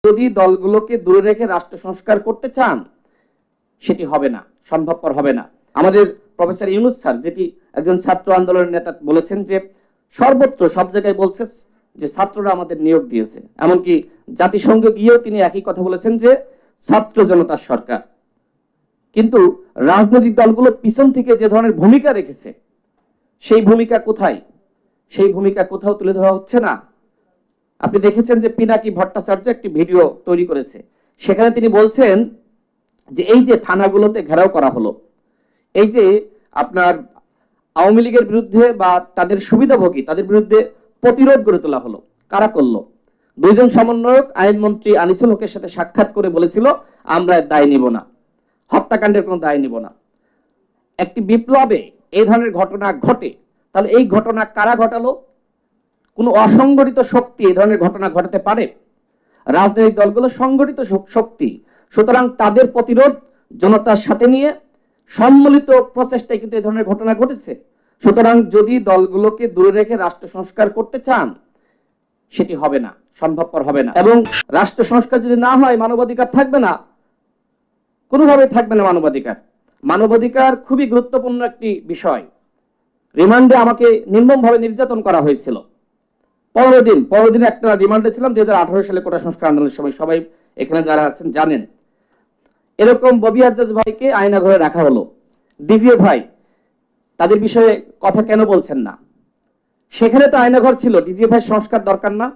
যদি দলগুলোকে দূরে রেখে রাষ্ট্র সংস্কার করতে চান সেটি হবে না, সম্ভবপর হবে না। আমাদের প্রফেসর ইউনূস স্যার, যেটি একজন ছাত্র আন্দোলনের নেতা, বলেছেন যে সর্বত্র সব জায়গায় বলছে যে ছাত্ররা আমাদের নিয়োগ দিয়েছে। এমনকি জাতিসংঘ গিয়েও তিনি একই কথা বলেছেন যে ছাত্র জনতার সরকার। কিন্তু রাজনৈতিক দলগুলো পিছন থেকে যে ধরনের ভূমিকা রেখেছে, সেই ভূমিকা কোথায়? সেই ভূমিকা কোথাও তুলে ধরা হচ্ছে না। আপনি দেখেছেন যে পিনাকি ভট্টাচার্য একটি ভিডিও তৈরি করেছে, সেখানে তিনি বলছেন যে এই যে থানাগুলোতে ঘেরাও করা হলো, এই যে আপনার আওয়ামী লীগের বিরুদ্ধে বা তাদের সুবিধাভোগী তাদের বিরুদ্ধে প্রতিরোধ গড়ে তোলা হলো, কারা করলো? দুইজন সমন্বয়ক আইনমন্ত্রী আনিসুল হকের সাথে সাক্ষাৎ করে বলেছিল আমরা দায় নিব না, হত্যাকাণ্ডের কোনো দায় নিব না। একটি বিপ্লবে এই ধরনের ঘটনা ঘটে, তাহলে এই ঘটনা কারা ঘটালো? কোনো অসংগঠিত শক্তি এই ধরনের ঘটনা ঘটাতে পারে? রাজনৈতিক দলগুলো সংগঠিত শক্তি, সুতরাং তাদের প্রতিরোধ জনতার সাথে নিয়ে সম্মিলিত প্রচেষ্টায় কিন্তু এই ধরনের ঘটনা ঘটেছে। সুতরাং যদি দলগুলোকে দূরে রেখে রাষ্ট্র সংস্কার করতে চান সেটি হবে না, সম্ভবপর হবে না। এবং রাষ্ট্র সংস্কার যদি না হয় মানবাধিকার থাকবে না, কোনোভাবেই থাকবে না মানবাধিকার। মানবাধিকার খুবই গুরুত্বপূর্ণ একটি বিষয়। রিমান্ডে আমাকে নির্মমভাবে নির্যাতন করা হয়েছিল। 15 দিন একটা রিমান্ডে ছিলাম 2018 সালে কোটা সংস্কার আন্দোলনের সময়। সবাই এখানে যারা আছেন জানেন। এরকম ববি হাজ্জাজ ভাইকে আয়নাঘরে রাখা হলো। ডিজিএ ভাই তাদের বিষয়ে কথা কেন বলছেন না? সেখানে তো আয়নাঘর ছিল, ডিজিএ ভাই সংস্কার দরকার না?